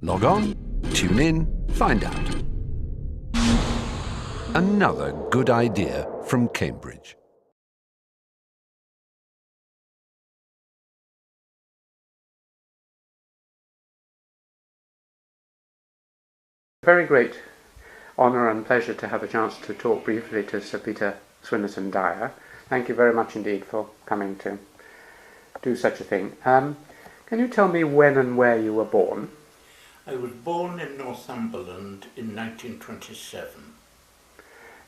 Log on, tune in, find out. Another good idea from Cambridge. Very great honour and pleasure to have a chance to talk briefly to Sir Peter Swinnerton-Dyer. Thank you very much indeed for coming to do such a thing. Can you tell me when and where you were born? I was born in Northumberland in 1927.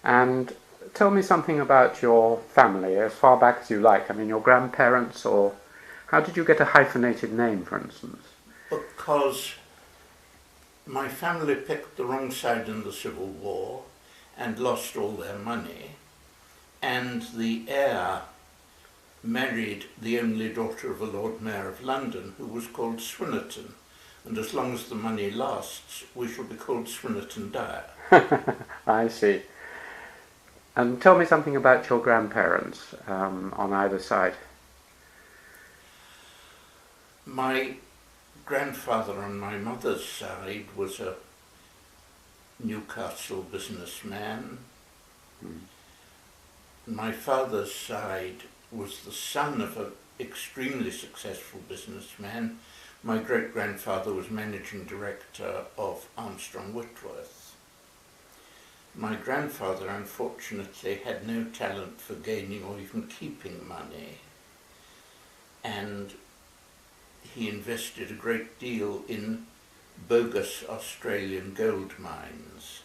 And tell me something about your family, as far back as you like. I mean, your grandparents, or how did you get a hyphenated name, for instance? Because my family picked the wrong side in the Civil War and lost all their money, and the heir married the only daughter of a Lord Mayor of London who was called Swinnerton, and as long as the money lasts we shall be called Swinnerton-Dyer. I see. And tell me something about your grandparents on either side. My grandfather on my mother's side was a Newcastle businessman. My father's side was the son of an extremely successful businessman. My great-grandfather was managing director of Armstrong Whitworth. My grandfather, unfortunately, had no talent for gaining or even keeping money, and he invested a great deal in bogus Australian gold mines.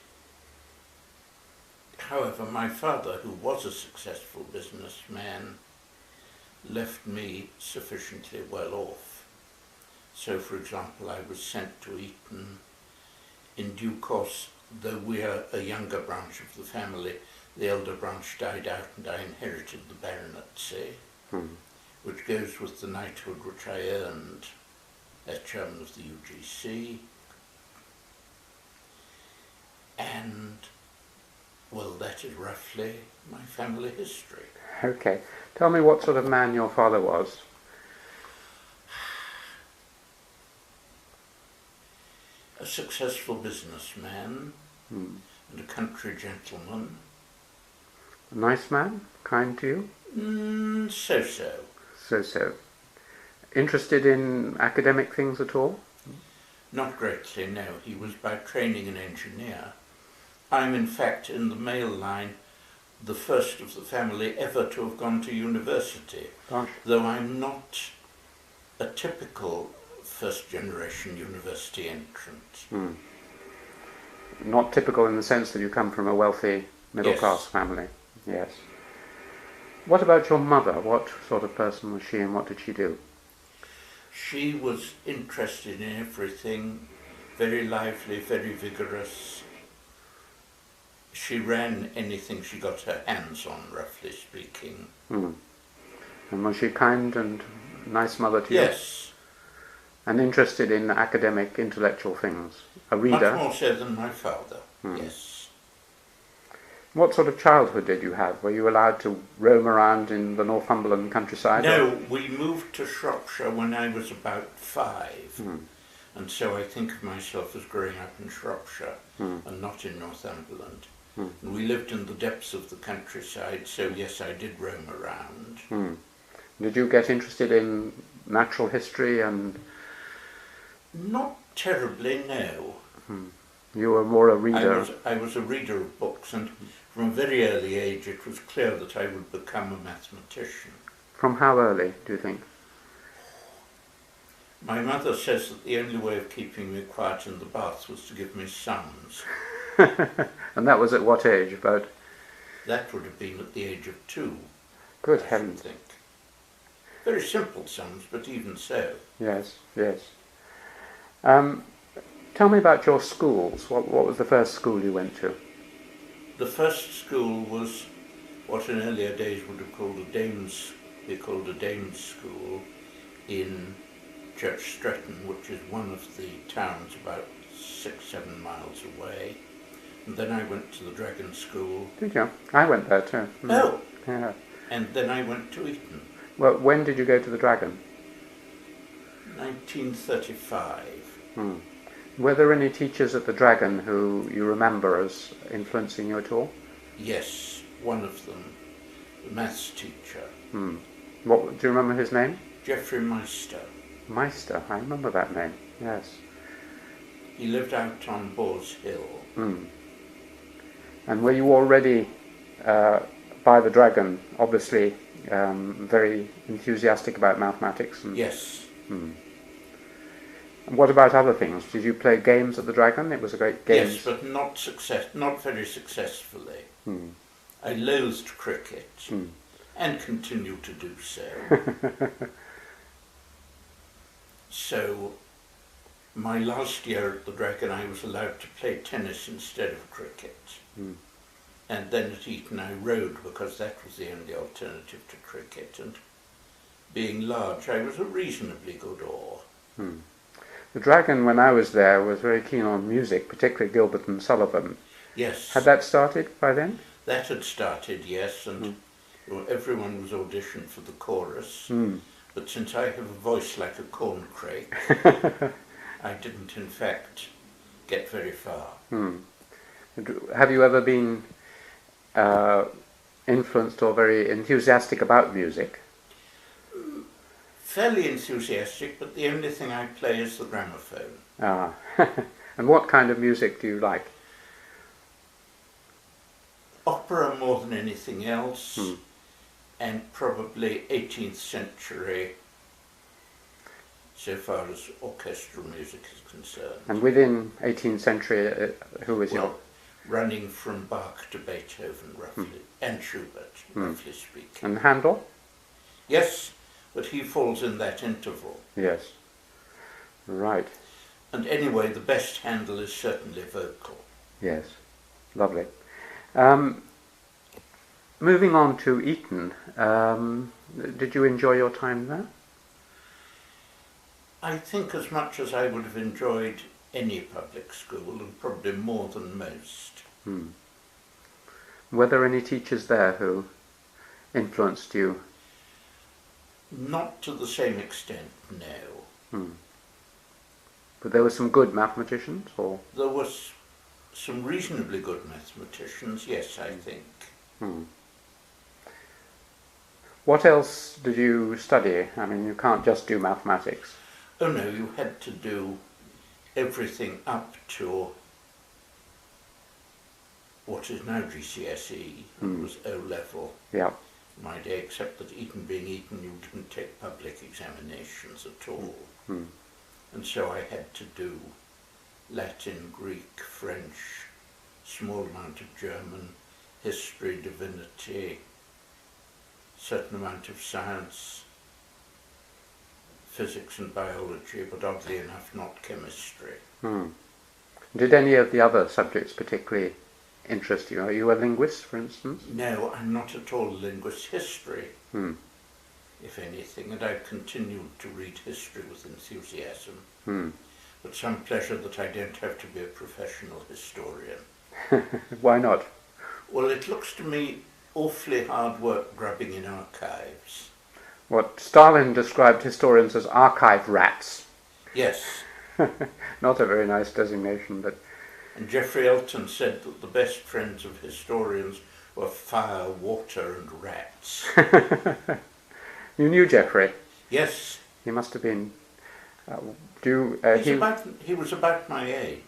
However, my father, who was a successful businessman, left me sufficiently well off. So, for example, I was sent to Eton. In due course, though we are a younger branch of the family, the elder branch died out and I inherited the baronetcy, which goes with the knighthood which I earned as chairman of the UGC. And, well, that is roughly my family history. Okay. Tell me what sort of man your father was. A successful businessman and a country gentleman. A nice man? Kind to you? So-so. So-so. Interested in academic things at all? Not greatly, no. He was by training an engineer. I'm in fact in the male line the first of the family ever to have gone to university. Gosh. Though I'm not a typical first-generation university entrant. Not typical in the sense that you come from a wealthy middle-class family. Yes. What about your mother? What sort of person was she and what did she do? She was interested in everything, very lively, very vigorous. She ran anything she got her hands on, roughly speaking. And was she kind and nice mother to you? Yes. And interested in academic, intellectual things? A reader? Much more so than my father, yes. What sort of childhood did you have? Were you allowed to roam around in the Northumberland countryside? No, we moved to Shropshire when I was about 5. And so I think of myself as growing up in Shropshire and not in Northumberland. And we lived in the depths of the countryside, so yes, I did roam around. Did you get interested in natural history and... Not terribly, no. You were more a reader? I was a reader of books, and from a very early age it was clear that I would become a mathematician. From how early, do you think? My mother says that the only way of keeping me quiet in the bath was to give me sums. And that was at what age, about? That would have been at the age of 2. Good I heavens. think. Very simple sums, but even so. Yes, yes. Tell me about your schools. What was the first school you went to? The first school was what in earlier days would have called a dame's school in Church Stretton, which is one of the towns about 6-7 miles away. And then I went to the Dragon School. Did you? I went there too. Oh! Yeah. And then I went to Eton. Well, when did you go to the Dragon? 1935. Were there any teachers at the Dragon who you remember as influencing you at all? Yes, one of them, the maths teacher. What, do you remember his name? Geoffrey Meister. Meister, I remember that name, yes. He lived out on Boar's Hill. And were you already, by the Dragon, obviously very enthusiastic about mathematics? Yes. And what about other things? Did you play games at the Dragon? It was a great game. Yes, but not very successfully. I loathed cricket and continue to do so. So, my last year at the Dragon, I was allowed to play tennis instead of cricket. And then at Eton I rowed because that was the only alternative to cricket. And being large, I was a reasonably good oar. The Dragon, when I was there, was very keen on music, particularly Gilbert and Sullivan. Yes. Had that started by then? That had started, yes, and everyone was auditioned for the chorus. But since I have a voice like a corncrake, I didn't in fact get very far. Have you ever been influenced or very enthusiastic about music? Fairly enthusiastic, but the only thing I play is the gramophone. And what kind of music do you like? Opera more than anything else, and probably 18th century, so far as orchestral music is concerned. And within 18th century, who was your... Running from Bach to Beethoven, roughly, and Schubert, roughly speaking. And Handel? Yes, but he falls in that interval. Yes. Right. And anyway, the best Handel is certainly vocal. Yes. Lovely. Moving on to Eton, did you enjoy your time there? I think as much as I would have enjoyed any public school, and probably more than most. Were there any teachers there who influenced you? Not to the same extent, no. But there were some good mathematicians, or? There was some reasonably good mathematicians, yes, I think. What else did you study? I mean, you can't just do mathematics. Oh no, you had to do everything up to what is now GCSE, and was O-level. Yeah. My day, except that Eton being Eton, you didn't take public examinations at all. And so I had to do Latin, Greek, French, small amount of German, history, divinity, certain amount of science, physics and biology, but oddly enough not chemistry. Did any of the other subjects particularly interest you? Are you a linguist, for instance? No, I'm not at all a linguist. History, if anything, and I've continued to read history with enthusiasm, but some pleasure that I don't have to be a professional historian. Why not? Well, it looks to me awfully hard work grubbing in archives. What Stalin described historians as archive rats. Yes. Not a very nice designation, but... And Geoffrey Elton said that the best friends of historians were fire, water and rats. You knew Geoffrey? Yes. He must have been... he was about my age.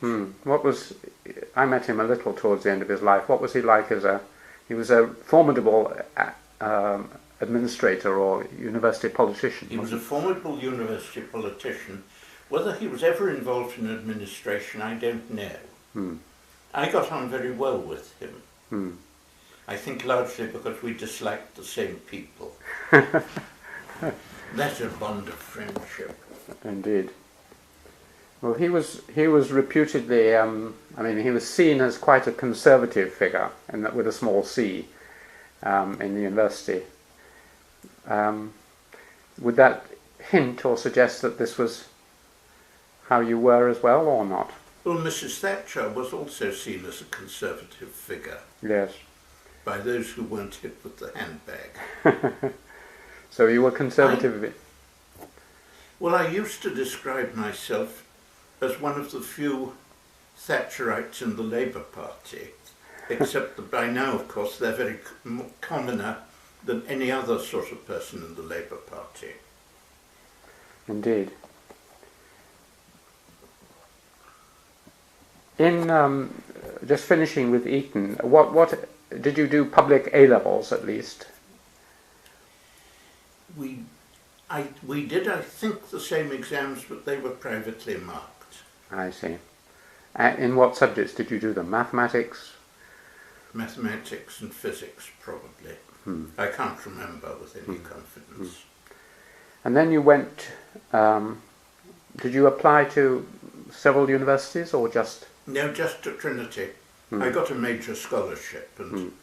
I met him a little towards the end of his life. What was he like as a... He was a formidable administrator or university politician. He was a formidable university politician. Whether he was ever involved in administration, I don't know. I got on very well with him. I think largely because we disliked the same people. That's a bond of friendship. Indeed. Well, he was reputedly, he was seen as quite a conservative figure, and with a small c, in the university. Would that hint or suggest that this was how you were as well, or not? Well, Mrs. Thatcher was also seen as a conservative figure. Yes. By those who weren't hit with the handbag. So you were conservative? Well, I used to describe myself as one of the few Thatcherites in the Labour Party, except that by now, of course, they're very commoner than any other sort of person in the Labour Party. Indeed. In just finishing with Eton, what did you do? Public A levels at least? We did, I think, the same exams, but they were privately marked. I see. In what subjects did you do them? Mathematics? Mathematics and physics, probably. I can't remember with any confidence. And then you went, did you apply to several universities or just? No, just to Trinity. I got a major scholarship, and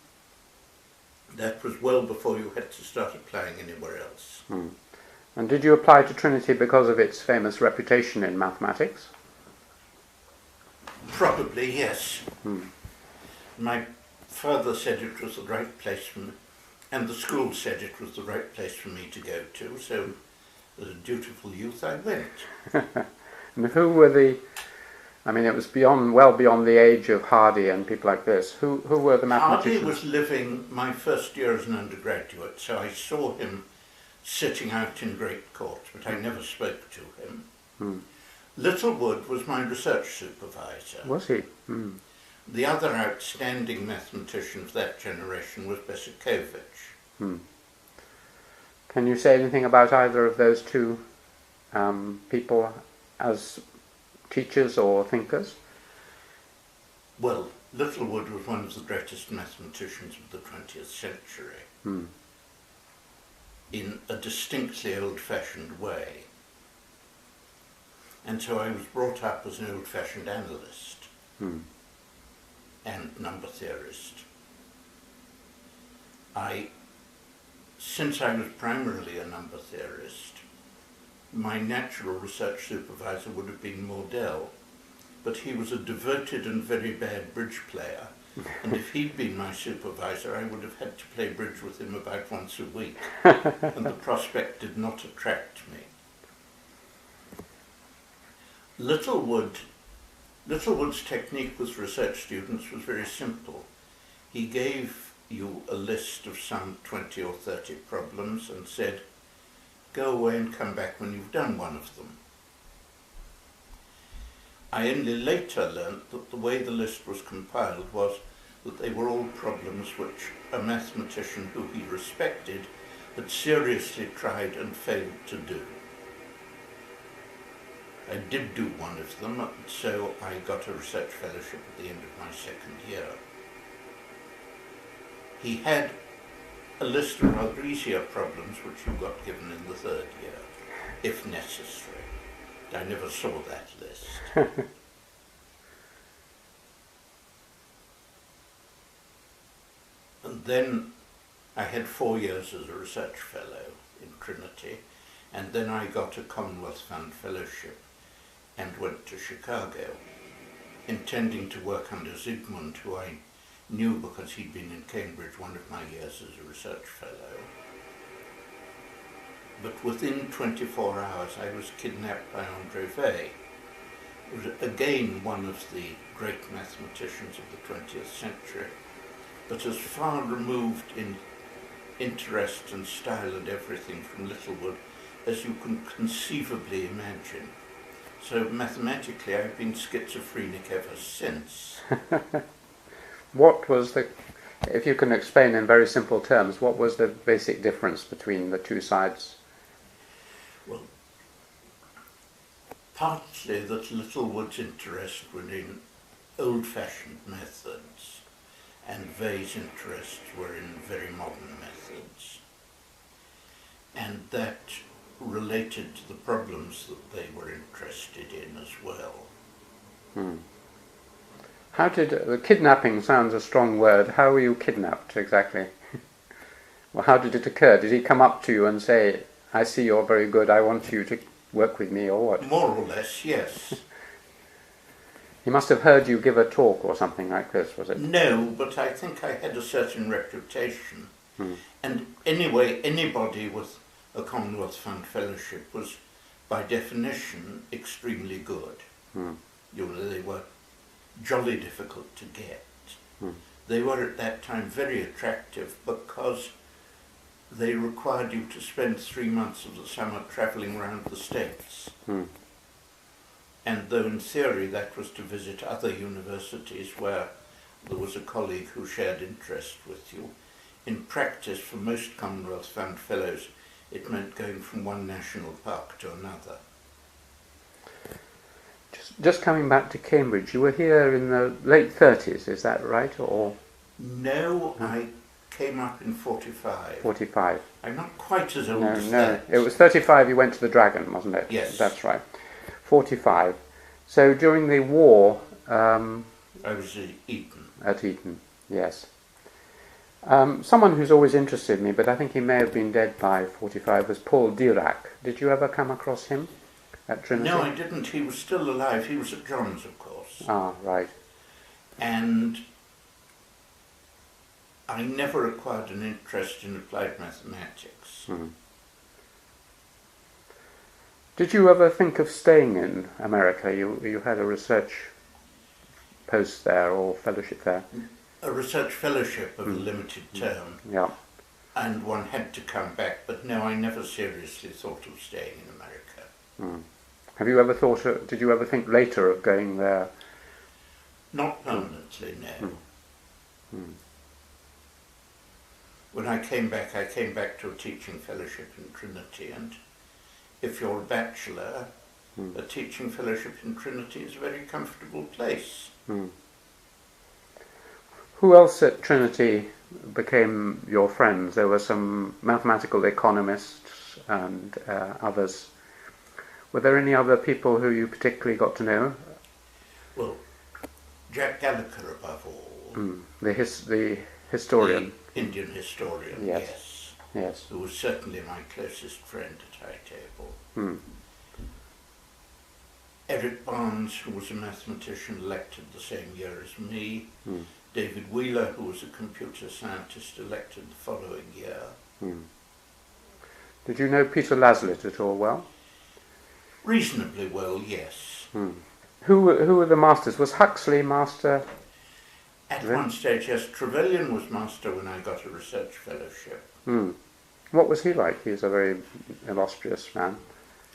that was well before you had to start applying anywhere else. And did you apply to Trinity because of its famous reputation in mathematics? Probably, yes. My father said it was the right place for me, and the school said it was the right place for me to go to, so as a dutiful youth I went. And who were the, I mean, it was well beyond the age of Hardy and people like this. Who were the mathematicians? Hardy was living my first year as an undergraduate, so I saw him sitting out in Great Court, but I never spoke to him. Littlewood was my research supervisor. Was he? The other outstanding mathematician of that generation was Besikovich. Can you say anything about either of those two people as teachers or thinkers? Well, Littlewood was one of the greatest mathematicians of the 20th century, in a distinctly old-fashioned way. And so I was brought up as an old-fashioned analyst and number theorist. Since I was primarily a number theorist, my natural research supervisor would have been Mordell, but he was a devoted and very bad bridge player, and if he'd been my supervisor, I would have had to play bridge with him about once a week, and the prospect did not attract me. Littlewood's technique with research students was very simple. He gave you a list of some 20 or 30 problems and said, go away and come back when you've done one of them. I only later learnt that the way the list was compiled was that they were all problems which a mathematician who he respected had seriously tried and failed to do. I did do one of them, so I got a research fellowship at the end of my second year. He had a list of rather easier problems which you got given in the third year, if necessary. I never saw that list. And then I had 4 years as a research fellow in Trinity, and then I got a Commonwealth Fund fellowship and went to Chicago, intending to work under Zygmunt, who I knew because he'd been in Cambridge one of my years as a research fellow. But within 24 hours I was kidnapped by André Weil, who was again one of the great mathematicians of the 20th century, but as far removed in interest and style and everything from Littlewood as you can conceivably imagine. So mathematically I've been schizophrenic ever since. What was the, if you can explain in very simple terms, what was the basic difference between the two sides? Well, partly that Littlewood's interest was in old-fashioned methods, and Weil's interests were in very modern methods, and that related to the problems that they were interested in as well. How did, kidnapping sounds a strong word, how were you kidnapped exactly? Well, how did it occur? Did he come up to you and say, I see you're very good, I want you to work with me, or what? More or less, yes. He must have heard you give a talk or something like this, was it? No, but I think I had a certain reputation. And anyway, anybody with a Commonwealth Fund fellowship was, by definition, extremely good. You know, they were jolly difficult to get. Hmm. They were at that time very attractive because they required you to spend 3 months of the summer travelling around the States. Hmm. And though in theory that was to visit other universities where there was a colleague who shared interest with you, in practice for most Commonwealth Fund Fellows it meant going from one national park to another. Just coming back to Cambridge, you were here in the late 30s, is that right? Or No, I came up in 45. 45? I'm not quite as old No, as no. that. It was 35 you went to the Dragon, wasn't it? Yes. That's right. 45. So during the war... I was at Eton. At Eton, yes. Someone who's always interested me, but I think he may have been dead by 45, was Paul Dirac. Did you ever come across him at Trinity? No, I didn't. He was still alive. He was at John's, of course. Ah, right. And I never acquired an interest in applied mathematics. Hmm. Did you ever think of staying in America? You had a research post there or fellowship there? A research fellowship of a limited term. Yeah. And one had to come back, but no, I never seriously thought of staying in America. Hmm. Have you ever thought? Did you ever think later of going there? Not permanently, no. Hmm. When I came back to a teaching fellowship in Trinity, and if you're a bachelor, a teaching fellowship in Trinity is a very comfortable place. Hmm. Who else at Trinity became your friends? There were some mathematical economists and others. Were there any other people who you particularly got to know? Well, Jack Gallagher above all. The historian. The Indian historian, Yes. Yes. who was certainly my closest friend at High Table. Hmm. Eric Barnes, who was a mathematician, elected the same year as me. Hmm. David Wheeler, who was a computer scientist, elected the following year. Hmm. Did you know Peter Laslett at all well? Reasonably well, yes. Hmm. Who were the masters? Was Huxley master? At one stage, yes, Trevelyan was master when I got a research fellowship. Hmm. What was he like? He was a very illustrious man.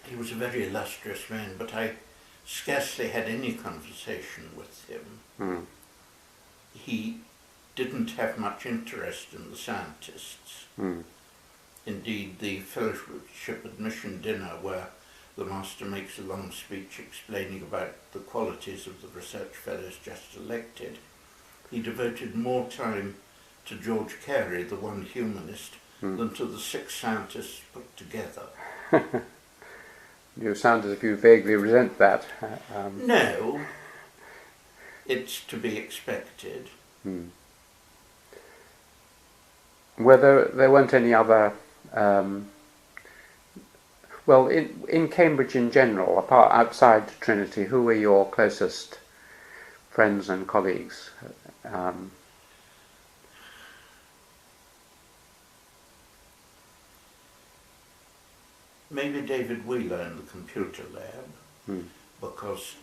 He was a very illustrious man, but I scarcely had any conversation with him. Hmm. He didn't have much interest in the scientists. Hmm. Indeed, the fellowship admission dinner where the master makes a long speech explaining about the qualities of the research fellows just elected, he devoted more time to George Carey, the one humanist, than to the 6 scientists put together. You sound as if you vaguely resent that. No, it's to be expected. Whether there weren't any other, well, in Cambridge in general, apart outside Trinity, who were your closest friends and colleagues? Maybe David Wheeler in the computer lab, because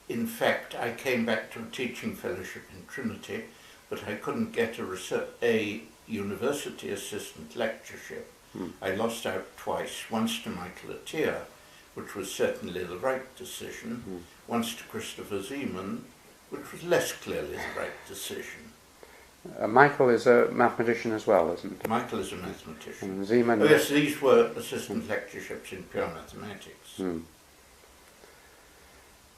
in fact I came back to a teaching fellowship in Trinity, but I couldn't get a university assistant lectureship. I lost out twice, once to Michael Attier, which was certainly the right decision, once to Christopher Zeeman, which was less clearly the right decision. Michael is a mathematician as well, isn't he? Michael is a mathematician. And Zeeman. Oh yes, these were assistant lectureships in pure mathematics.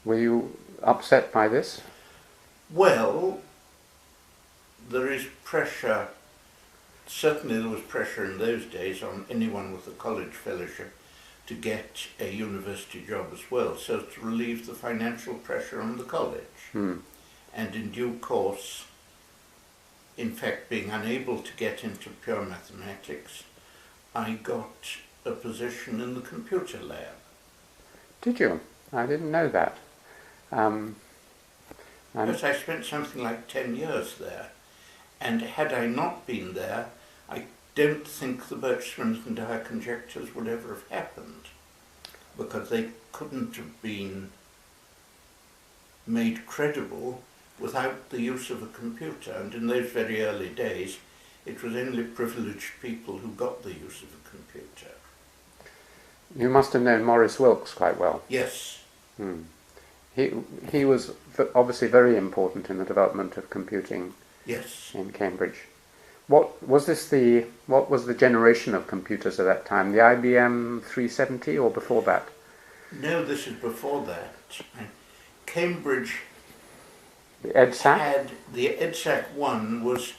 Were you upset by this? Well, there is pressure, certainly there was pressure in those days on anyone with a college fellowship to get a university job as well, so to relieve the financial pressure on the college. And in due course, in fact, being unable to get into pure mathematics, I got a position in the computer lab. Did you? I didn't know that. Yes, I spent something like 10 years there, and had I not been there, I don't think the Swinnerton-Dyer conjectures would ever have happened, because they couldn't have been made credible without the use of a computer. And in those very early days, it was only privileged people who got the use of a computer. You must have known Maurice Wilkes quite well. Yes. He was obviously very important in the development of computing Yes. in Cambridge. What was the generation of computers at that time? The IBM 370 or before that? No, this is before that. Cambridge The EDSAC? had, the EDSAC 1 was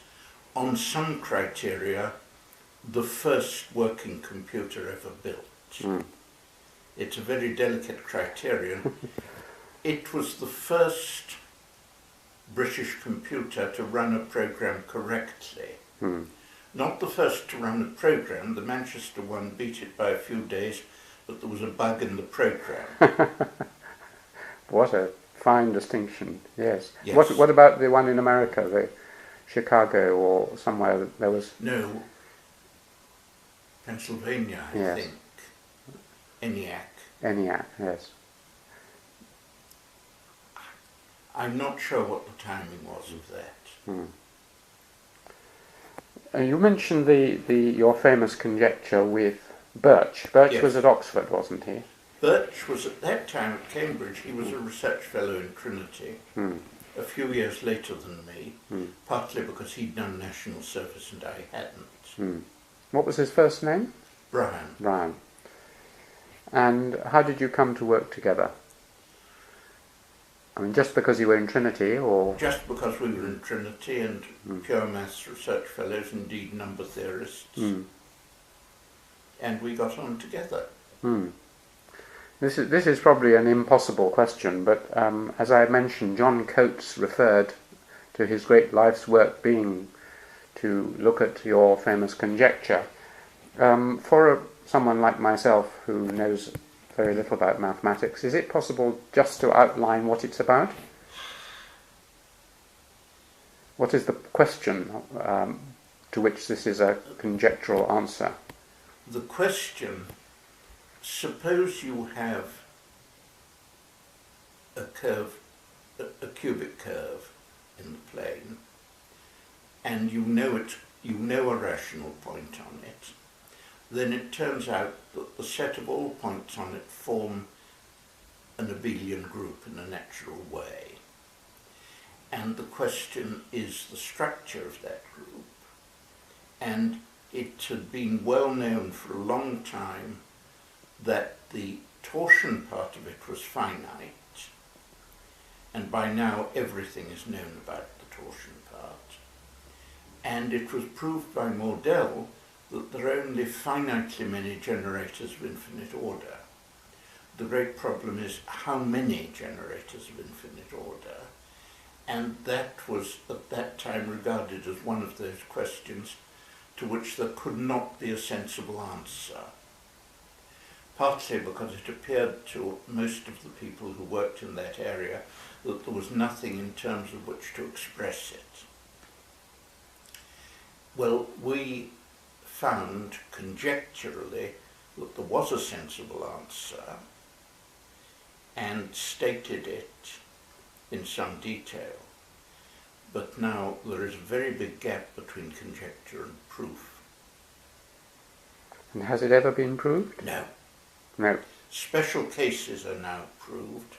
on some criteria the first working computer ever built. It's a very delicate criterion. It was the first British computer to run a program correctly. Not the first to run a program. The Manchester one beat it by a few days, but there was a bug in the program. What a fine distinction, yes. Yes. What about the one in America, the Chicago or somewhere there was... No, Pennsylvania, I Yes. think. ENIAC. ENIAC, yes. I'm not sure what the timing was of that. You mentioned your famous conjecture with Birch. Birch Yes. was at Oxford, wasn't he? Birch was at that time at Cambridge. He was a research fellow in Trinity, a few years later than me, partly because he'd done national service and I hadn't. What was his first name? Brian. Brian. And how did you come to work together? I mean, just because you were in Trinity, or... Just because we were in Trinity and pure maths research fellows, indeed number theorists, and we got on together. This is probably an impossible question, but as I mentioned, John Coates referred to his great life's work being to look at your famous conjecture. For someone like myself who knows very little about mathematics, is it possible just to outline what it's about? What is the question to which this is a conjectural answer? The question, suppose you have a curve, a cubic curve in the plane, and you know a rational point on it, then it turns out that the set of all points on it form an abelian group in a natural way. And the question is the structure of that group. And it had been well known for a long time that the torsion part of it was finite, and by now everything is known about the torsion part. And it was proved by Mordell that there are only finitely many generators of infinite order. The great problem is how many generators of infinite order, and that was at that time regarded as one of those questions to which there could not be a sensible answer. Partly because it appeared to most of the people who worked in that area that there was nothing in terms of which to express it. Well, we found conjecturally that there was a sensible answer and stated it in some detail. But now there is a very big gap between conjecture and proof. And has it ever been proved? No. No. Special cases are now proved,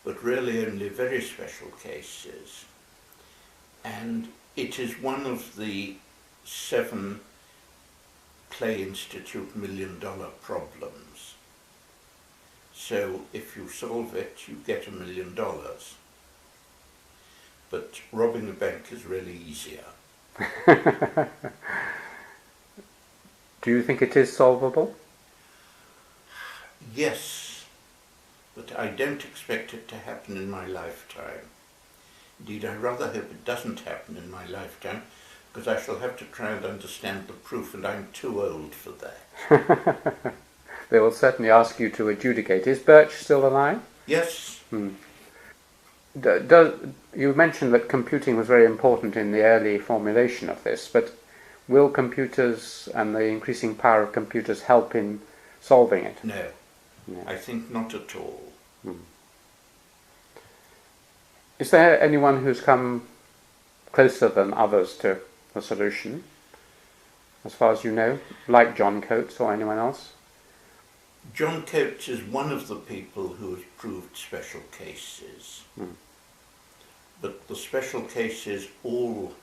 but really only very special cases. And it is one of the 7 Clay Institute $1 million problems. So if you solve it, you get $1 million. But robbing a bank is really easier. Do you think it is solvable? Yes, but I don't expect it to happen in my lifetime. Indeed, I rather hope it doesn't happen in my lifetime, because I shall have to try and understand the proof, and I'm too old for that. They will certainly ask you to adjudicate. Is Birch still alive? Yes. You mentioned that computing was very important in the early formulation of this, but will computers and the increasing power of computers help in solving it? No, I think not at all. Is there anyone who's come closer than others to the solution, as far as you know, like John Coates or anyone else? John Coates is one of the people who has proved special cases. But the special cases all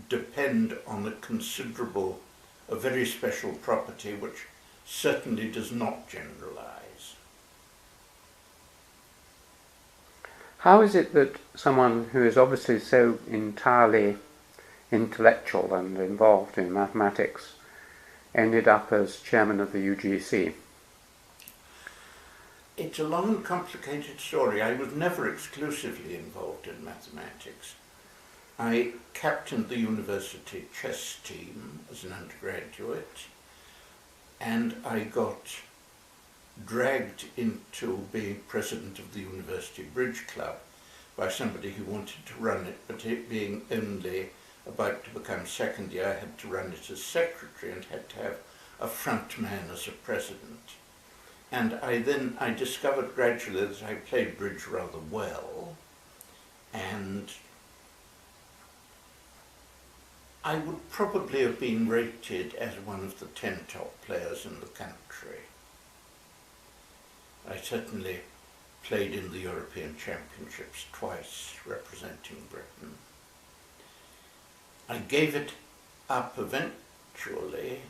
depend on a very special property which certainly does not generalize. How is it that someone who is obviously so entirely intellectual and involved in mathematics ended up as chairman of the UGC? It's a long and complicated story. I was never exclusively involved in mathematics. I captained the university chess team as an undergraduate, and I got dragged into being president of the University Bridge Club by somebody who wanted to run it, but it being only about to become second year, I had to run it as secretary and had to have a front man as a president. And I discovered gradually that I played bridge rather well, and I would probably have been rated as one of the 10 top players in the country. I certainly played in the European Championships twice, representing Britain. I gave it up eventually,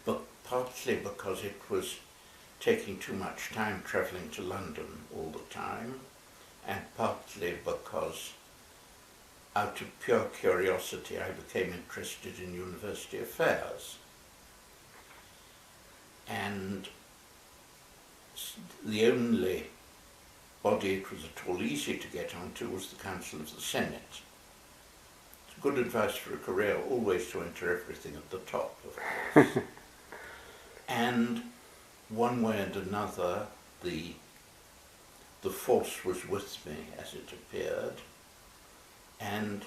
but partly because it was taking too much time travelling to London all the time, and partly because out of pure curiosity I became interested in university affairs. And the only body it was at all easy to get onto was the Council of the Senate. It's good advice for a career, always to enter everything at the top, of course. And one way and another, the force was with me, as it appeared, and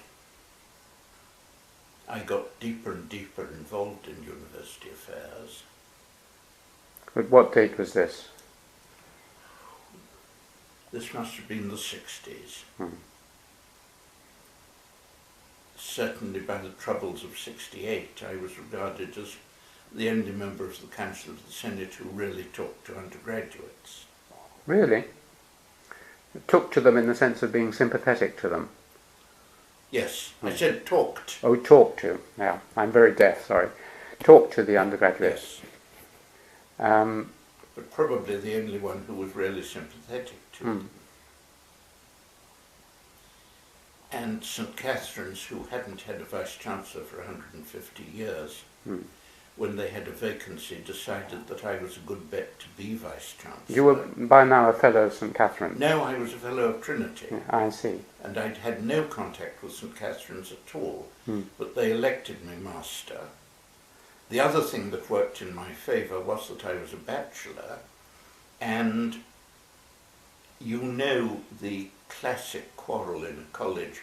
I got deeper and deeper involved in university affairs. But what date was this? This must have been the 60s. Certainly by the troubles of 68, I was regarded as the only member of the Council of the Senate who really talked to undergraduates. Really? Took to them in the sense of being sympathetic to them? Yes, I said talked. Oh, talked to. Yeah, I'm very deaf, sorry. Talked to the undergraduates. Yes. But probably the only one who was really sympathetic to them. And St. Catherine's, who hadn't had a Vice-Chancellor for 150 years, when they had a vacancy, decided that I was a good bet to be Vice-Chancellor. You were by now a fellow of St. Catherine's? No, I was a fellow of Trinity. Yeah, I see. And I'd had no contact with St. Catherine's at all, but they elected me master. The other thing that worked in my favour was that I was a bachelor, and you know the classic quarrel in a college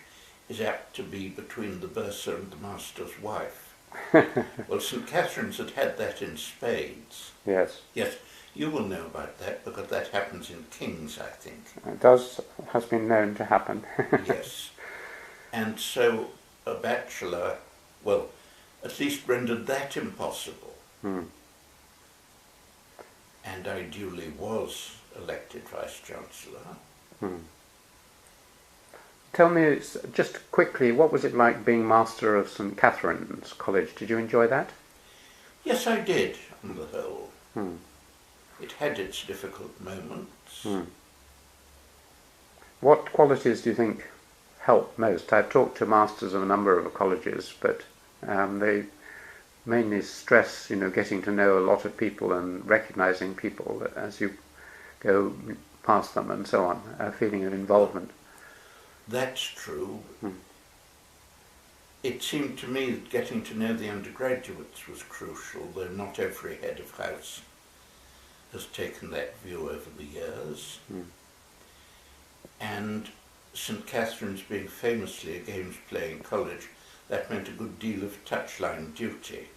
is apt to be between the bursar and the master's wife. Well, St. Catherine's had had that in spades. Yes. Yes, you will know about that because that happens in King's, I think. It has been known to happen. Yes. And so a bachelor, well, at least rendered that impossible. And I duly was elected Vice-Chancellor. Tell me, just quickly, what was it like being Master of St. Catherine's College? Did you enjoy that? Yes, I did, on the whole. It had its difficult moments. What qualities do you think helped most? I've talked to masters of a number of colleges, but they mainly stress, getting to know a lot of people and recognising people as you go past them and so on, a feeling of involvement. That's true. It seemed to me that getting to know the undergraduates was crucial, though not every head of house has taken that view over the years. And St. Catherine's being famously a games-playing college, that meant a good deal of touchline duty.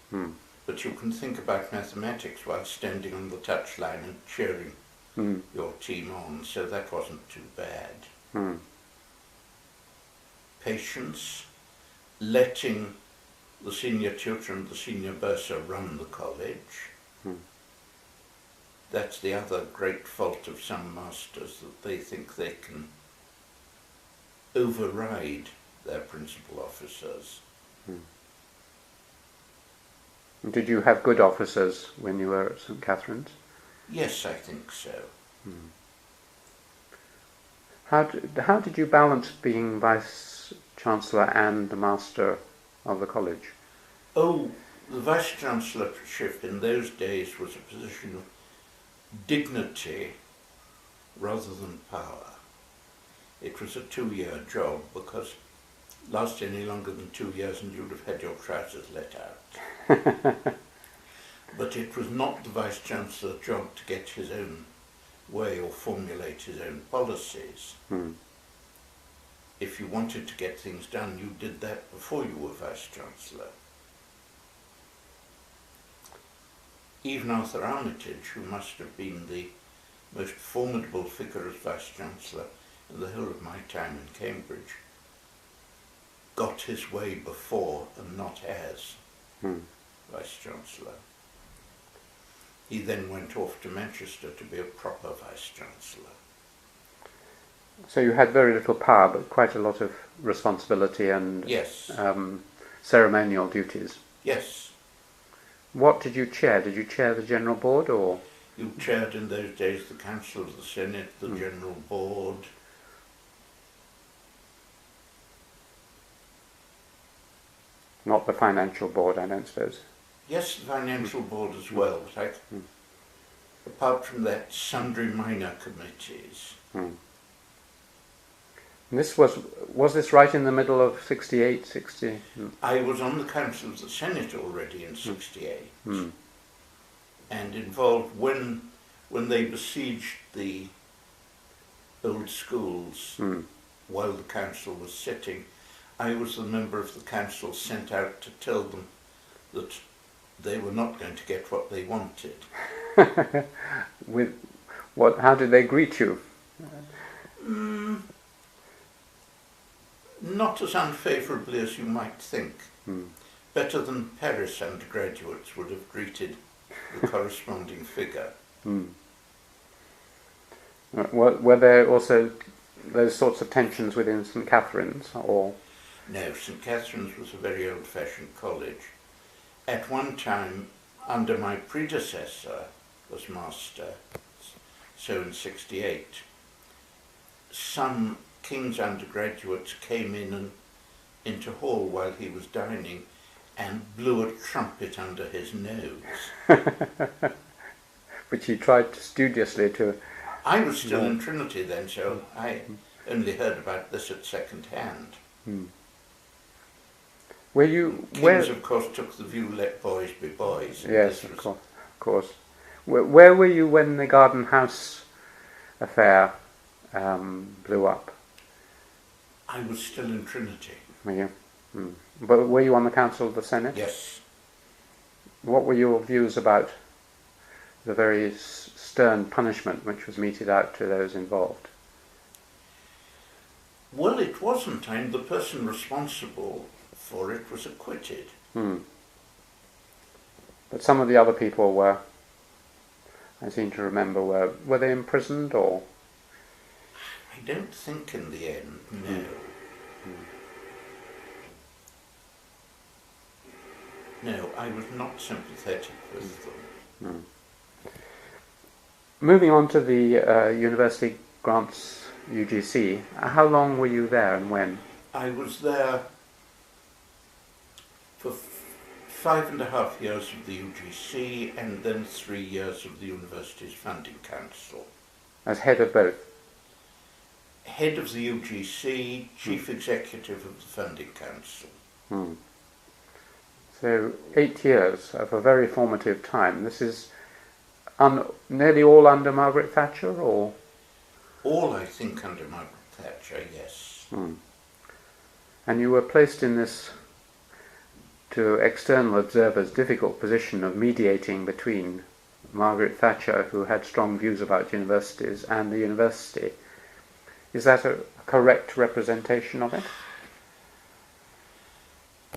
But you can think about mathematics while standing on the touchline and cheering your team on, so that wasn't too bad. Mm. Patience, letting the senior tutor and the senior bursar run the college. Mm. That's the other great fault of some masters, that they think they can override their principal officers. Did you have good officers when you were at St Catherine's? Yes, I think so. How did you balance being Vice-Chancellor and the Master of the college? Oh, the Vice-Chancellorship in those days was a position of dignity rather than power. It was a 2-year job, because last any longer than 2 years and you'd have had your trousers let out. But it was not the Vice-Chancellor's job to get his own way or formulate his own policies. If you wanted to get things done, you did that before you were Vice-Chancellor. Even Arthur Armitage, who must have been the most formidable figure as Vice-Chancellor in the whole of my time in Cambridge, got his way before and not as Vice-Chancellor. He then went off to Manchester to be a proper Vice-Chancellor. So you had very little power, but quite a lot of responsibility and Yes. Ceremonial duties. Yes. What did you chair? Did you chair the General Board, or? You chaired in those days the Council of the Senate, the General Board. Not the Financial Board, I don't suppose. Yes, the Financial Board as well. But apart from that, sundry minor committees. And this was this right in the middle of 68, 60? I was on the Council of the Senate already in 68, and involved when they besieged the old schools while the council was sitting. I was the member of the council sent out to tell them that they were not going to get what they wanted. With what? How did they greet you? Not as unfavourably as you might think. Better than Paris undergraduates would have greeted the corresponding figure. Were there also those sorts of tensions within St Catherine's, or? No, St Catherine's was a very old-fashioned college. At one time, under my predecessor as master, so in 68, some King's undergraduates came in and into hall while he was dining and blew a trumpet under his nose. Which he tried studiously to... I was still in Trinity then, so I only heard about this at second hand. Were you... Kings, of course, took the view, let boys be boys. Yes, of course. Where were you when the Garden House affair blew up? I was still in Trinity. Were you? But were you on the Council of the Senate? Yes. What were your views about the very stern punishment which was meted out to those involved? Well, it wasn't. The person responsible for it was acquitted. But some of the other people were, I seem to remember, were they imprisoned, or? I don't think in the end, no. No, I was not sympathetic with them. Moving on to the University Grants UGC, how long were you there and when? I was there for 5.5 years of the UGC and then 3 years of the University's Funding Council. As head of both? Head of the UGC, Chief Executive of the Funding Council. So 8 years of a very formative time. This is nearly all under Margaret Thatcher, or? All, I think, under Margaret Thatcher, yes. And you were placed in this, to external observers, difficult position of mediating between Margaret Thatcher, who had strong views about universities and the university. Is that a correct representation of it?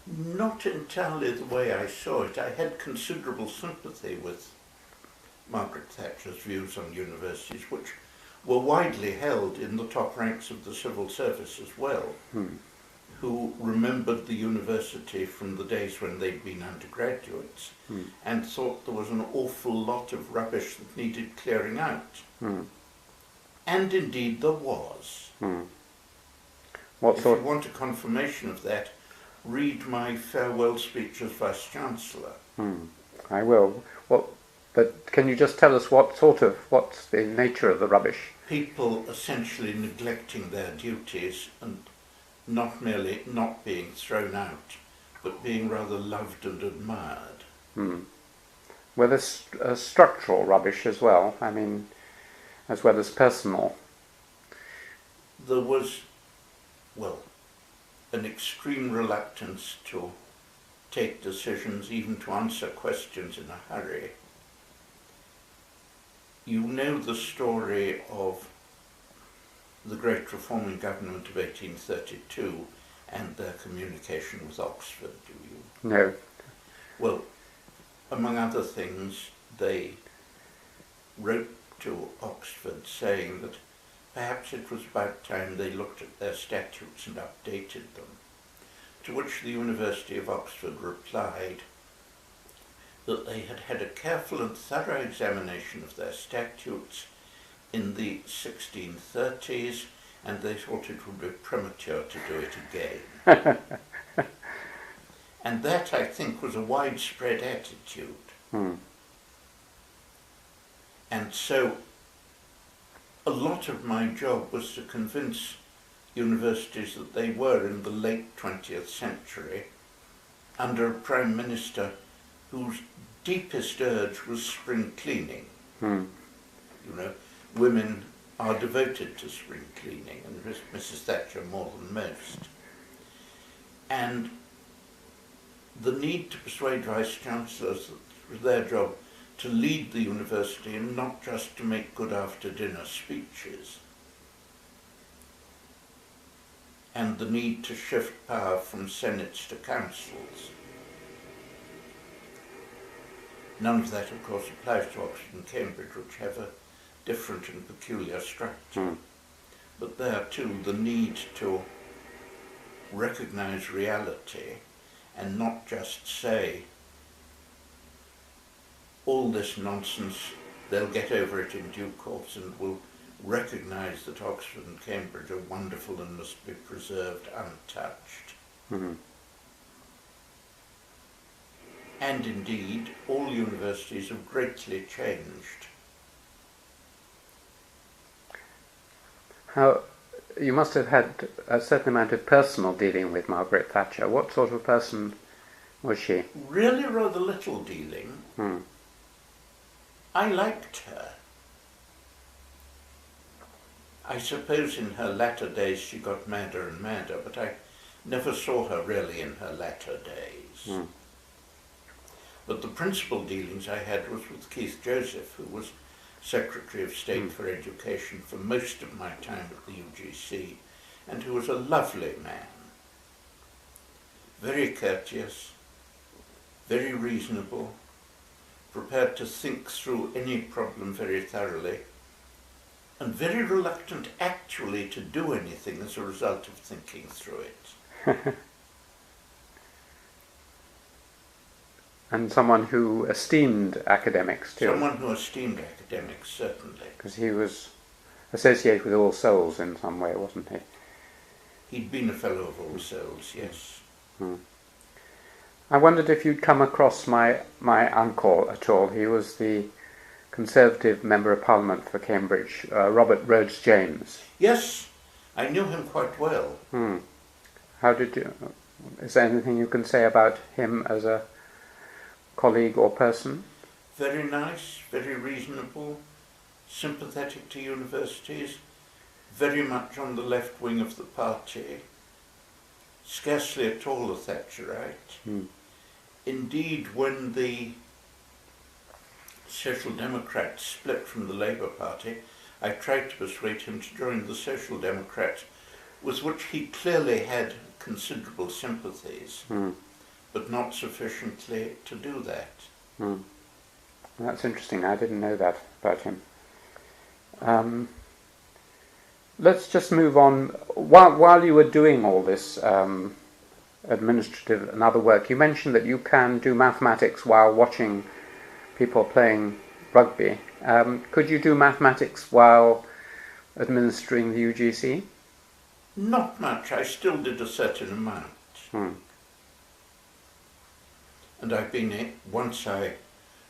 Not entirely the way I saw it. I had considerable sympathy with Margaret Thatcher's views on universities, which were widely held in the top ranks of the civil service as well, who remembered the university from the days when they'd been undergraduates and thought there was an awful lot of rubbish that needed clearing out. And indeed there was. What If sort? you want a confirmation of that, read my farewell speech as Vice-Chancellor. I will. But can you just tell us what's the nature of the rubbish? People essentially neglecting their duties and not merely not being thrown out, but being rather loved and admired. Well, there's structural rubbish as well, I mean, as well as personal. There was, well, an extreme reluctance to take decisions, even to answer questions in a hurry. You know the story of the great reforming government of 1832 and their communication with Oxford, do you? No. Well, among other things, they wrote to Oxford saying that perhaps it was about time they looked at their statutes and updated them, to which the University of Oxford replied that they had had a careful and thorough examination of their statutes in the 1630s, and they thought it would be premature to do it again. And that, I think, was a widespread attitude. And so a lot of my job was to convince universities that they were in the late 20th century under a Prime Minister whose deepest urge was spring cleaning. You know, women are devoted to spring cleaning, and Mrs. Thatcher more than most. And the need to persuade Vice-Chancellors that it was their job to lead the university and not just to make good after-dinner speeches. And the need to shift power from senates to councils. None of that, of course, applies to Oxford and Cambridge, which have a different and peculiar structure. But there, too, the need to recognise reality and not just say, all this nonsense, they'll get over it in due course and will recognise that Oxford and Cambridge are wonderful and must be preserved untouched. And indeed, all universities have greatly changed. How you must have had a certain amount of personal dealing with Margaret Thatcher. What sort of person was she? Really rather little dealing. I liked her. I suppose in her latter days she got madder and madder, but I never saw her really in her latter days. But the principal dealings I had was with Keith Joseph, who was Secretary of State for Education for most of my time at the UGC, and who was a lovely man. Very courteous, very reasonable, prepared to think through any problem very thoroughly, and very reluctant actually to do anything as a result of thinking through it. And someone who esteemed academics too. Someone who esteemed academics, certainly. Because he was associated with All Souls in some way, wasn't he? He'd been a Fellow of All Souls, yes. I wondered if you'd come across my uncle at all. He was the Conservative Member of Parliament for Cambridge, Robert Rhodes James. Yes, I knew him quite well. How did you... Is there anything you can say about him as a colleague or person? Very nice, very reasonable, sympathetic to universities, very much on the left wing of the party, scarcely at all a Thatcherite. Indeed, when the Social Democrats split from the Labour Party, I tried to persuade him to join the Social Democrats, with which he clearly had considerable sympathies, but not sufficiently to do that. That's interesting. I didn't know that about him. Let's just move on. While you were doing all this administrative and other work, you mentioned that you can do mathematics while watching people playing rugby. Could you do mathematics while administering the UGC? Not much. I still did a certain amount. And once I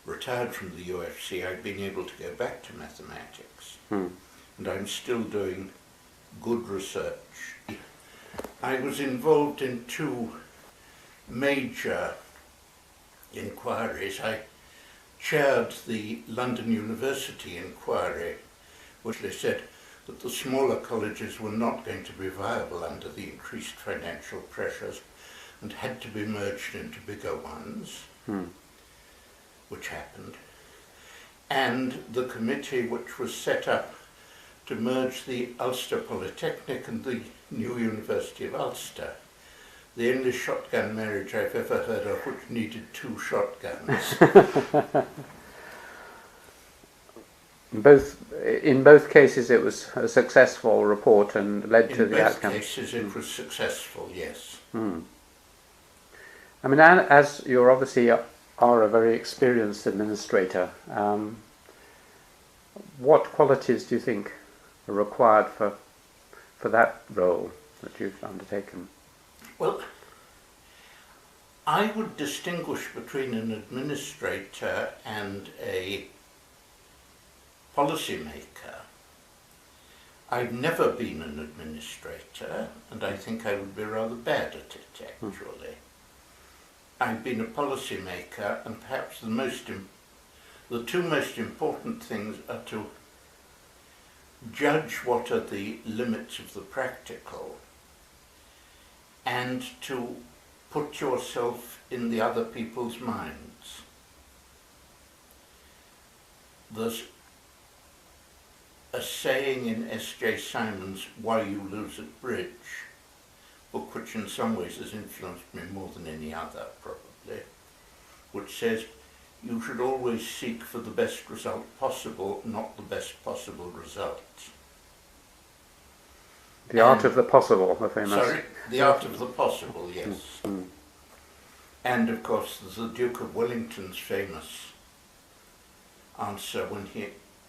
retired from the UFC, I've been able to go back to mathematics. And I'm still doing good research. I was involved in two major inquiries. I chaired the London University inquiry, which they said that the smaller colleges were not going to be viable under the increased financial pressures and had to be merged into bigger ones, which happened. And the committee which was set up to merge the Ulster Polytechnic and the new University of Ulster, the only shotgun marriage I've ever heard of which needed two shotguns. In both cases it was a successful report and led to the outcome. In both cases it was successful, yes. I mean, as you obviously are a very experienced administrator, what qualities do you think are required for that role that you've undertaken? Well, I would distinguish between an administrator and a policy maker. I've never been an administrator, and I think I would be rather bad at it, actually. I've been a policy maker, and perhaps the two most important things are to judge what are the limits of the practical and to put yourself in the other people's minds. There's a saying in S.J. Simon's Why You Lose at Bridge, book which in some ways has influenced me more than any other, probably, which says you should always seek for the best result possible, not the best possible result. The art of the possible, the famous. Sorry, the art of the possible, yes. And of course there's the Duke of Wellington's famous answer when he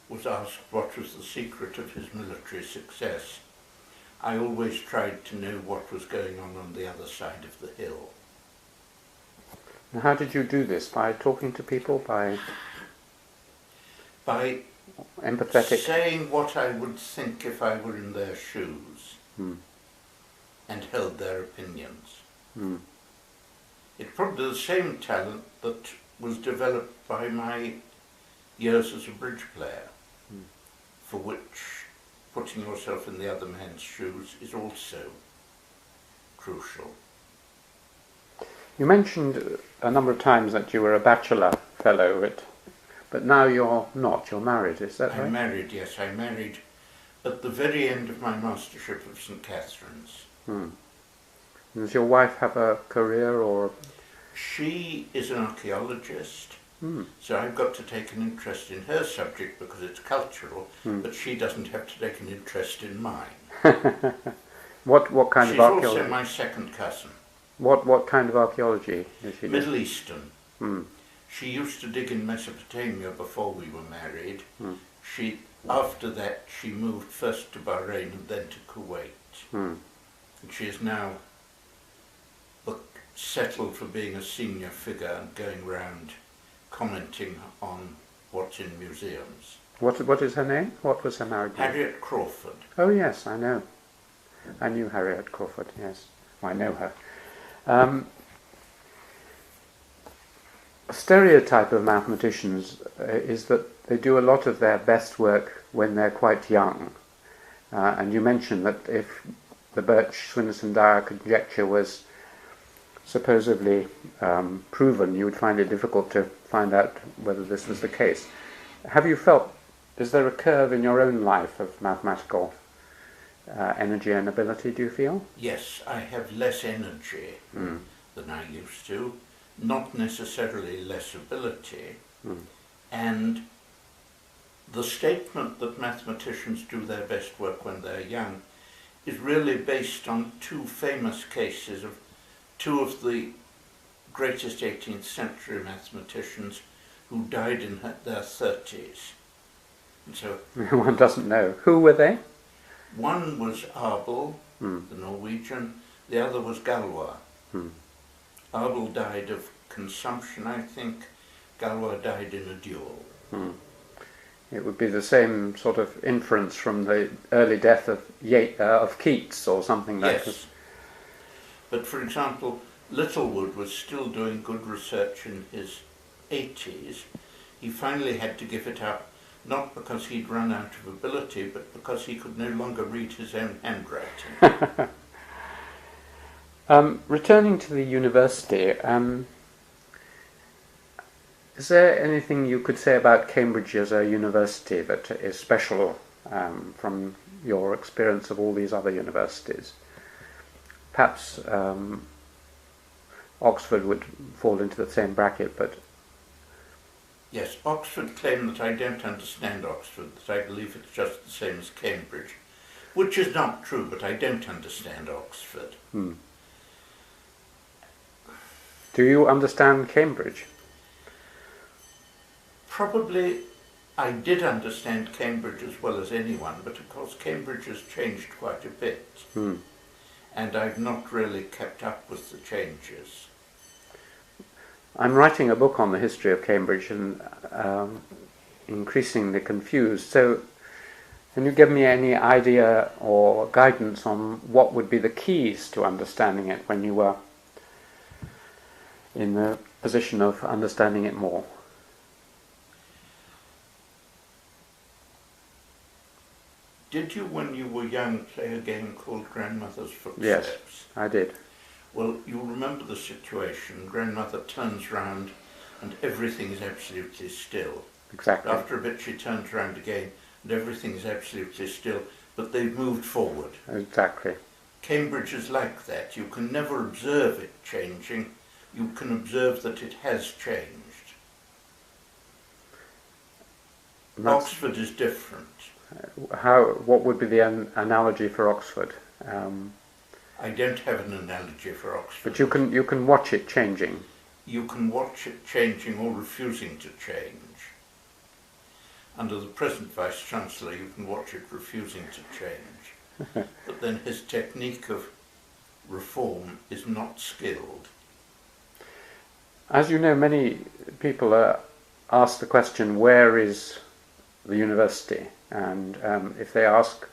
was asked what was the secret of his military success. I always tried to know what was going on the other side of the hill. And how did you do this? By talking to people? By empathetic? Saying what I would think if I were in their shoes and held their opinions. It's probably the same talent that was developed by my years as a bridge player, for which putting yourself in the other man's shoes is also crucial. You mentioned a number of times that you were a bachelor fellow, but now you're not, you're married, is that right? I'm married, yes. I married at the very end of my mastership of St. Catherine's. Does your wife have a career or? She is an archaeologist, so I've got to take an interest in her subject because it's cultural, but she doesn't have to take an interest in mine. What kind of archaeology? She's also my second cousin. What kind of archaeology does she do? Middle Eastern. She used to dig in Mesopotamia before we were married. After that she moved first to Bahrain and then to Kuwait. And she is now settled for being a senior figure and going round commenting on what's in museums. What is her name? What was her married name? Harriet Crawford. Oh yes, I know. I knew Harriet Crawford, yes. I know her. A stereotype of mathematicians is that they do a lot of their best work when they're quite young. And you mentioned that if the Birch-Swinnerton-Dyer conjecture was supposedly proven, you would find it difficult to find out whether this was the case. Have you felt, is there a curve in your own life of mathematical energy and ability, do you feel? Yes, I have less energy than I used to, not necessarily less ability, and the statement that mathematicians do their best work when they're young is really based on two famous cases of two of the greatest 18th century mathematicians who died in their 30s. And so One doesn't know. Who were they? one was Abel, the Norwegian, the other was Galois. Abel died of consumption, I think. Galois died in a duel. It would be the same sort of inference from the early death of Keats or something like Yes. this. But for example, Littlewood was still doing good research in his 80s. He finally had to give it up, not because he'd run out of ability, but because he could no longer read his own handwriting. Returning to the university, is there anything you could say about Cambridge as a university that is special from your experience of all these other universities? Perhaps Oxford would fall into the same bracket, but... Yes, Oxford claim that I don't understand Oxford, that I believe it's just the same as Cambridge, which is not true, but I don't understand Oxford. Do you understand Cambridge? Probably I did understand Cambridge as well as anyone, but of course Cambridge has changed quite a bit, and I've not really kept up with the changes. I'm writing a book on the history of Cambridge and increasingly confused. So can you give me any idea or guidance on what would be the keys to understanding it when you were in the position of understanding it more? Did you, when you were young, play a game called Grandmother's Footsteps? Yes, I did. Well, you'll remember the situation. Grandmother turns round and everything is absolutely still. Exactly. After a bit she turns round again and everything is absolutely still, but they've moved forward. Exactly. Cambridge is like that. You can never observe it changing. You can observe that it has changed. Oxford is different. What would be the analogy for Oxford? I don't have an analogy for Oxford. But you can watch it changing. You can watch it changing or refusing to change. Under the present Vice-Chancellor, you can watch it refusing to change. But then his technique of reform is not skilled. As you know, many people ask the question, where is the university? And if they ask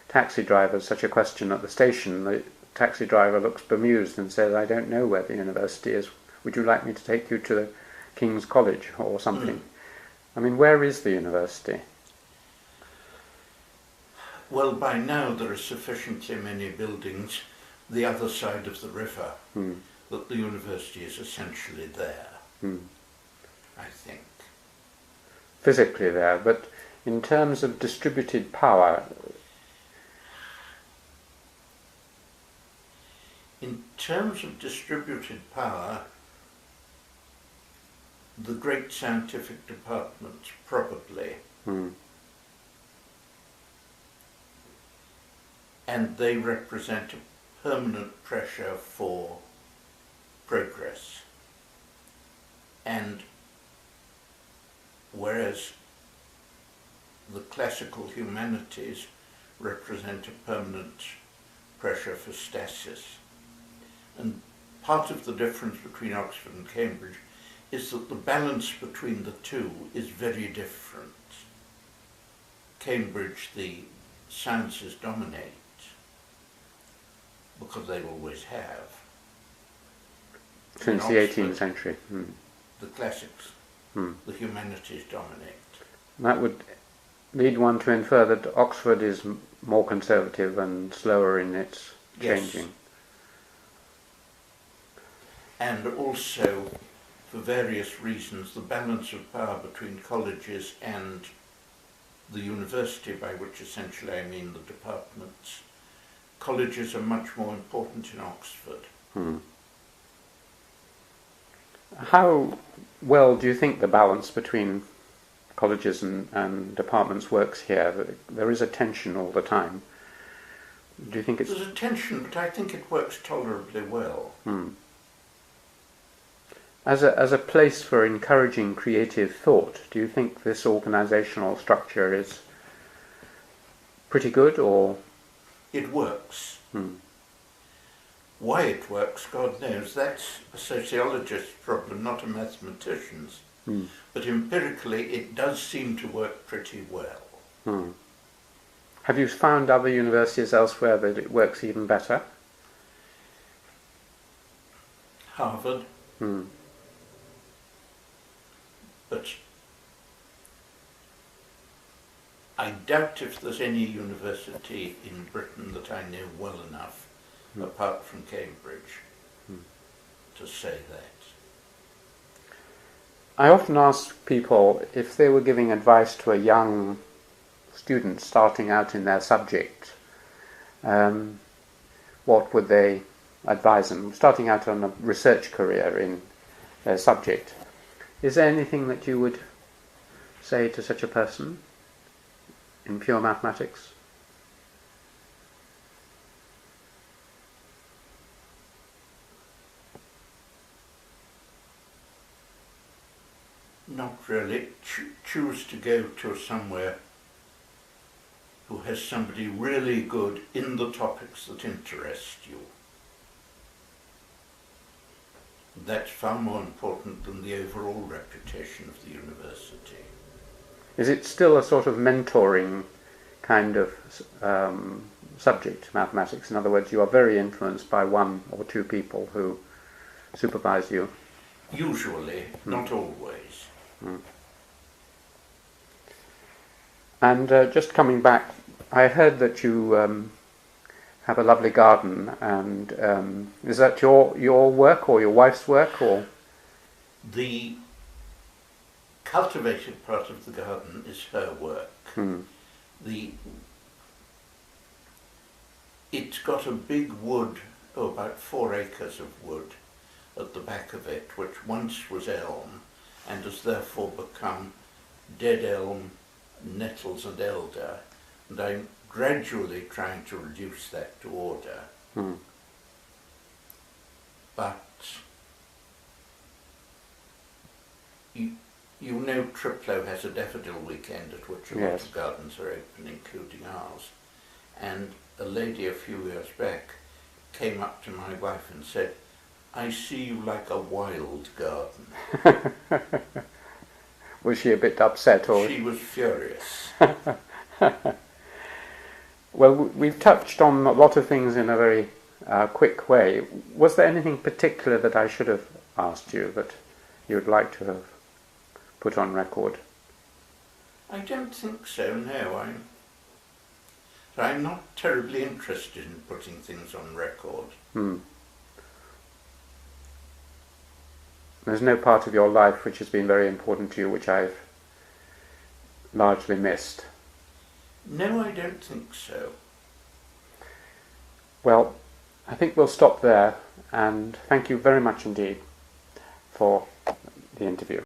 taxi drivers such a question at the station, the taxi driver looks bemused and says, I don't know where the university is. Would you like me to take you to the King's College or something? I mean, where is the university? Well, by now there are sufficiently many buildings the other side of the river that the university is essentially there, I think. Physically there, but in terms of distributed power... In terms of distributed power, the great scientific departments probably. And they represent a permanent pressure for progress. And whereas the classical humanities represent a permanent pressure for stasis. And part of the difference between Oxford and Cambridge is that the balance between the two is very different. Cambridge, the sciences dominate, because they always have. Since the 18th century. The classics, the humanities dominate. That would lead one to infer that Oxford is more conservative and slower in its changing. and also, for various reasons, the balance of power between colleges and the university, by which essentially I mean the departments. Colleges are much more important in Oxford. How well do you think the balance between colleges and departments works here? There is a tension all the time. Do you think it's... There's a tension, but I think it works tolerably well. As a place for encouraging creative thought, do you think this organisational structure is pretty good, or...? It works. Why it works, God knows. That's a sociologist's problem, not a mathematician's. But empirically, it does seem to work pretty well. Have you found other universities elsewhere that it works even better? Harvard. But I doubt if there's any university in Britain that I know well enough, apart from Cambridge, to say that. I often ask people if they were giving advice to a young student starting out in their subject, what would they advise them, starting out on a research career in their subject? Is there anything that you would say to such a person in pure mathematics? Not really. Choose to go to somewhere who has somebody really good in the topics that interest you. That's far more important than the overall reputation of the university. Is it still a sort of mentoring kind of subject, mathematics? In other words, you are very influenced by one or two people who supervise you? Usually, not always. And just coming back, I heard that you have a lovely garden, and is that your work or your wife's work, or? The cultivated part of the garden is her work. It's got a big wood, about 4 acres of wood at the back of it, which once was elm and has therefore become dead elm, nettles and elder, and I'm gradually trying to reduce that to order. But you know Triplo has a daffodil weekend at which a lot of gardens are open, including ours, and a lady a few years back came up to my wife and said, "I see you like a wild garden." Was she a bit upset, or? She was furious. Well, we've touched on a lot of things in a very quick way. Was there anything particular that I should have asked you that you would like to have put on record? I don't think so, no. I'm not terribly interested in putting things on record. There's no part of your life which has been very important to you which I've largely missed? No, I don't think so. Well, I think we'll stop there, and thank you very much indeed for the interview.